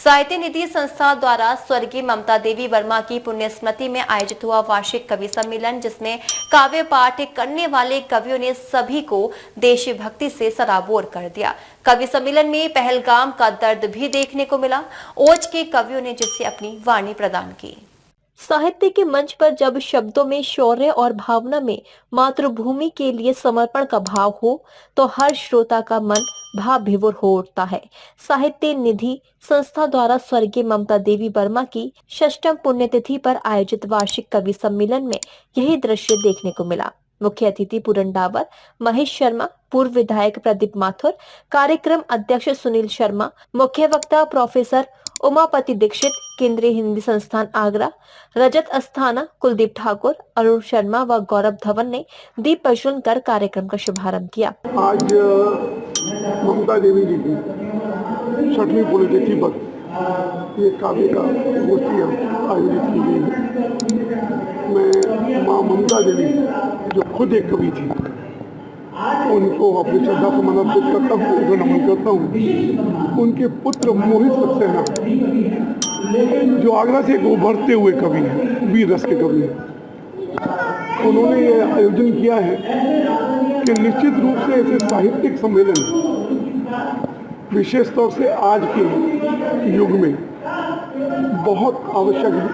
साहित्य निधि संस्था द्वारा स्वर्गीय ममता देवी वर्मा की पुण्य स्मृति में आयोजित हुआ वार्षिक कवि सम्मेलन, जिसमें काव्य पाठ करने वाले कवियों ने सभी को देशभक्ति से सराबोर कर दिया। कवि सम्मेलन में पहलगाम का दर्द भी देखने को मिला। ओज के कवियों ने जिसे अपनी वाणी प्रदान की। साहित्य के मंच पर जब शब्दों में शौर्य और भावना में मातृभूमि के लिए समर्पण का भाव हो, तो हर श्रोता का मन भाव विभोर हो उठता है। साहित्य निधि संस्था द्वारा स्वर्गीय ममता देवी वर्मा की 6वीं पुण्यतिथि पर आयोजित वार्षिक कवि सम्मेलन में यही दृश्य देखने को मिला। मुख्य अतिथि पूरन डावर, महेश शर्मा, पूर्व विधायक प्रदीप माथुर, कार्यक्रम अध्यक्ष सुनील शर्मा, मुख्य वक्ता प्रोफेसर उमापति दीक्षित, केंद्रीय हिंदी संस्थान आगरा, रजत अस्थाना, कुलदीप ठाकुर, अरुण शर्मा व गौरव धवन ने दीप प्रज्वलन कर कार्यक्रम का शुभारंभ किया। आज ममता देवी जी की 6वीं पुण्यतिथि पर ये काव्य का गोष्ठी आयोजित की गई है। मैं माँ ममता देवी जो खुद एक कवि थी, उनको अपनी श्रद्धा को समर्पित करता हूँ, उनको नमन करता हूँ। उनके पुत्र मोहित सक्सेना जो आगरा से एक उभरते हुए कवि हैं, वीर रस के कवि हैं, उन्होंने ये आयोजन किया है कि निश्चित रूप से ऐसे साहित्यिक सम्मेलन विशेष तौर से आज के युग में बहुत आवश्यक है।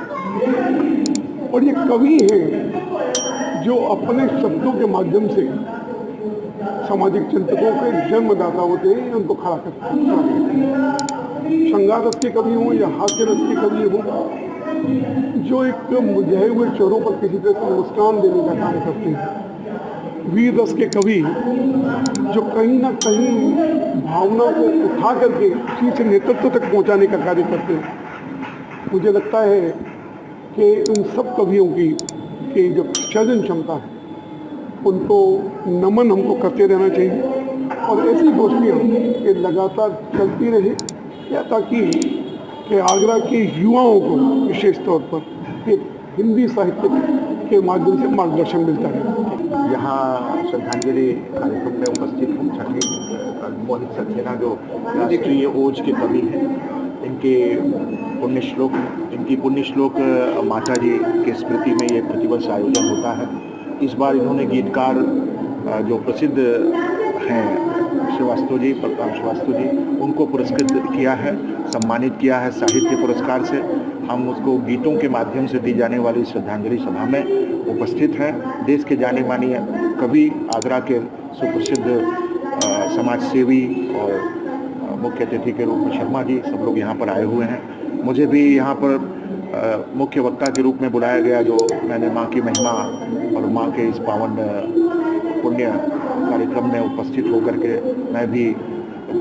और ये कवि हैं जो अपने शब्दों के माध्यम से सामाजिक चिंतकों के जन्मदाता होते हैं, उनको खड़ा करते हैं। श्रृंगार रस के कवि हों या हास्य रस के कवि हों, जो एक मुरझाए हुए चेहरों पर किसी तरह से मुस्कान देने का काम करते हैं। वीर रस के कवि जो कहीं ना कहीं भावना को उठा करके उसी से नेतृत्व तक पहुंचाने का कार्य करते हैं। मुझे लगता है कि इन सब कवियों की जो सृजन क्षमता है, उनको नमन हमको करते रहना चाहिए और ऐसी गोष्ठियाँ ये लगातार चलती रहे, या ताकि आगरा के युवाओं को विशेष तौर पर एक हिंदी साहित्य के माध्यम से मार्गदर्शन मिलता है। यहाँ श्रद्धांजलि कार्यक्रम में उपस्थित हूँ। 6वीं मोहित सक्सेना जो राष्ट्रीय ओज के कवि हैं, इनकी पुण्य श्लोक माता जी के स्मृति में ये प्रतिवर्ष आयोजन होता है। इस बार इन्होंने गीतकार जो प्रसिद्ध हैं श्रीवास्तव जी, प्रताप श्रीवास्तव जी, उनको पुरस्कृत किया है, सम्मानित किया है साहित्य पुरस्कार से। हम उसको गीतों के माध्यम से दी जाने वाली श्रद्धांजलि सभा में उपस्थित हैं। देश के जाने माने कवि, आगरा के सुप्रसिद्ध समाज सेवी और मुख्य अतिथि के रूप में शर्मा जी, सब लोग यहाँ पर आए हुए हैं। मुझे भी यहाँ पर मुख्य वक्ता के रूप में बुलाया गया, जो मैंने माँ की महिमा और माँ के इस पावन पुण्य कार्यक्रम में उपस्थित होकर के मैं भी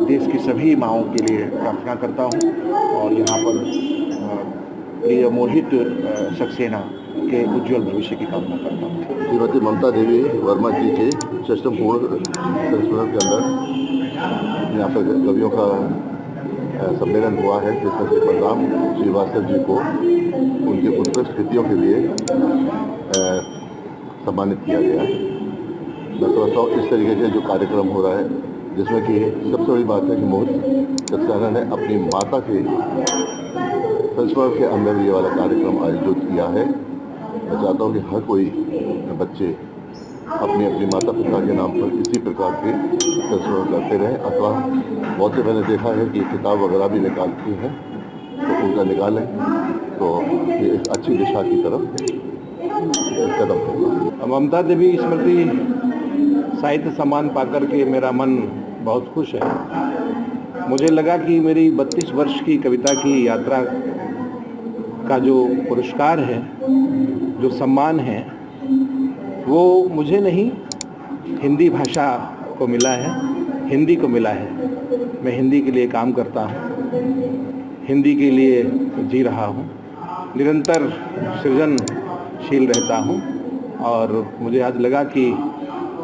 देश की सभी माँओं के लिए प्रार्थना करता हूँ और यहाँ पर प्रिय मोहित सक्सेना के उज्जवल भविष्य की कामना करता हूँ। श्रीमती ममता देवी वर्मा जी के 6वीं पूर्ण संस्मरण के अंदर यहाँ पर कवियों का सम्मेलन हुआ है, जिसमें से बलराम श्रीवास्तव जी को उनके उत्कृष्ट कृतियों के लिए सम्मानित किया गया है। मैं समझता हूँ इस तरीके से जो कार्यक्रम हो रहा है, जिसमें कि सबसे बड़ी बात है कि मोहित सक्सेना ने अपनी माता के संस्मरण के अंदर ये वाला कार्यक्रम आयोजित किया है। मैं चाहता हूँ कि हर कोई बच्चे अपनी अपनी माता पिता के नाम पर इसी प्रकार के संस्मरण करते रहें, अथवा बहुत से मैंने देखा है कि किताब वगैरह भी निकालती हैं, तो उनका निकालें, तो ये एक अच्छी दिशा की तरफ कदम होगा। ममता देवी स्मृति साहित्य सम्मान पाकर के मेरा मन बहुत खुश है। मुझे लगा कि मेरी 32 वर्ष की कविता की यात्रा का जो पुरस्कार है, जो सम्मान है, वो मुझे नहीं, हिंदी भाषा को मिला है, हिंदी को मिला है। मैं हिंदी के लिए काम करता हूँ, हिंदी के लिए जी रहा हूँ, निरंतर सृजनशील रहता हूँ और मुझे आज लगा कि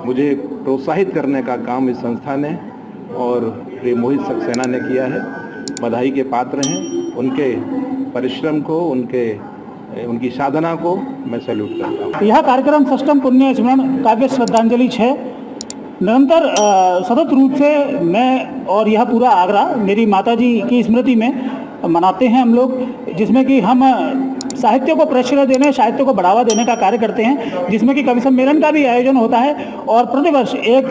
मुझे प्रोत्साहित करने का काम इस संस्था ने और प्रिय मोहित सक्सेना ने किया है। बधाई के पात्र हैं। उनके परिश्रम को, उनकी साधना को मैं सैल्यूट करता हूँ। यह कार्यक्रम 6वीं पुण्य स्मरण काव्य श्रद्धांजलि है। निरंतर सतत रूप से मैं और यह पूरा आगरा मेरी माताजी की स्मृति में मनाते हैं हम लोग, जिसमें कि हम साहित्य को प्रश्रय देने, साहित्य को बढ़ावा देने का कार्य करते हैं, जिसमें कि कवि सम्मेलन का भी आयोजन होता है और प्रतिवर्ष एक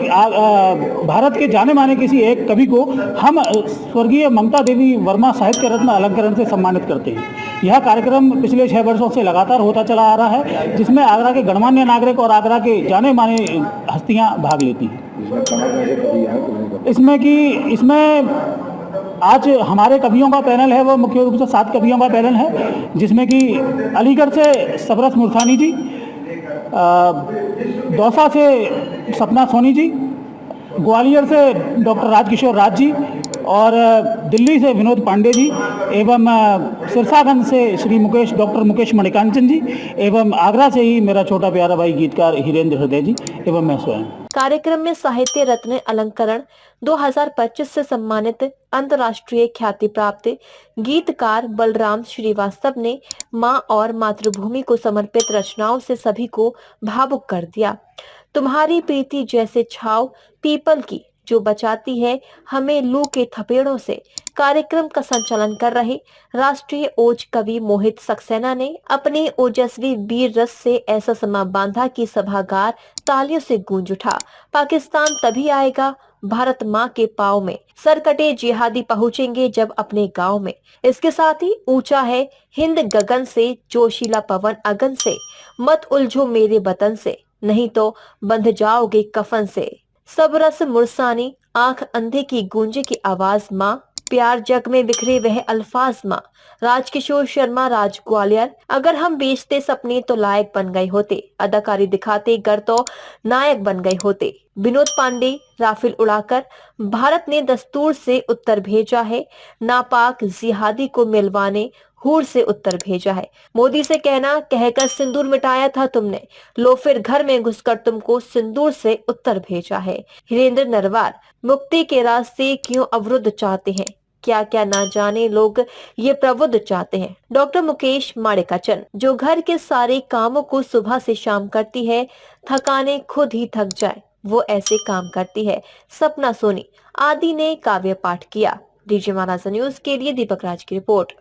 भारत के जाने माने किसी एक कवि को हम स्वर्गीय ममता देवी वर्मा साहित्य रत्न अलंकरण से सम्मानित करते हैं। यह कार्यक्रम पिछले 6 वर्षों से लगातार होता चला आ रहा है, जिसमें आगरा के गणमान्य नागरिक और आगरा के जाने माने हस्तियां भाग लेती हैं। इसमें आज हमारे कवियों का पैनल है, वो मुख्य रूप से 7 कवियों का पैनल है, जिसमें कि अलीगढ़ से सबरस मुर्सानी जी, दौसा से सपना सोनी जी, ग्वालियर से डॉक्टर राजकिशोर राज जी और दिल्ली से विनोद पांडे जी एवं सिरसागंज से श्री डॉक्टर मुकेश मणिकांचन जी एवं आगरा से ही मेरा छोटा प्यारा भाई गीतकार हिरेंद्र हृदय जी एवं मैं स्वयं। कार्यक्रम में साहित्य रत्न अलंकरण 2025 से सम्मानित अंतर्राष्ट्रीय ख्याति प्राप्त गीतकार बलराम श्रीवास्तव ने मां और मातृभूमि को समर्पित रचनाओं से सभी को भावुक कर दिया। तुम्हारी प्रीति जैसे छाव पीपल की जो बचाती है हमें लू के थपेड़ों से कार्यक्रम का संचालन कर रहे राष्ट्रीय ओज कवि मोहित सक्सेना ने अपनी ओजस्वी वीर रस से ऐसा समा बांधा कि सभागार तालियों से गूंज उठा। पाकिस्तान तभी आएगा भारत माँ के पाँव में, सरकटे जिहादी पहुंचेंगे जब अपने गांव में। इसके साथ ही ऊंचा है हिंद गगन से, जोशीला पवन अगन से, मत उलझो मेरे वतन से, नहीं तो बंध जाओगे कफन से। सब रस मुरसानी आंख अंधे की गूंजे की आवाज माँ, प्यार जग में बिखरे वह अल्फाज माँ। राजकिशोर शर्मा राज ग्वालियर, अगर हम बेचते सपने तो लायक बन गए होते, अदाकारी दिखाते गर तो नायक बन गए होते। विनोद पांडे राफेल उड़ाकर भारत ने दस्तूर से उत्तर भेजा है, नापाक जिहादी को मिलवाने हूर से उत्तर भेजा है। मोदी से कहना कहकर सिंदूर मिटाया था तुमने, लो फिर घर में घुसकर तुमको सिंदूर से उत्तर भेजा है। हिरेंद्र नरवार, मुक्ति के रास्ते क्यों अवरुद्ध चाहते हैं, क्या क्या ना जाने लोग ये प्रबुद्ध चाहते हैं। डॉक्टर मुकेश माणिकाचन, जो घर के सारे कामों को सुबह से शाम करती है, थकाने खुद ही थक जाए वो ऐसे काम करती है। सपना सोनी आदि ने काव्य पाठ किया। डीजे महाराजा न्यूज के लिए दीपक राज की रिपोर्ट।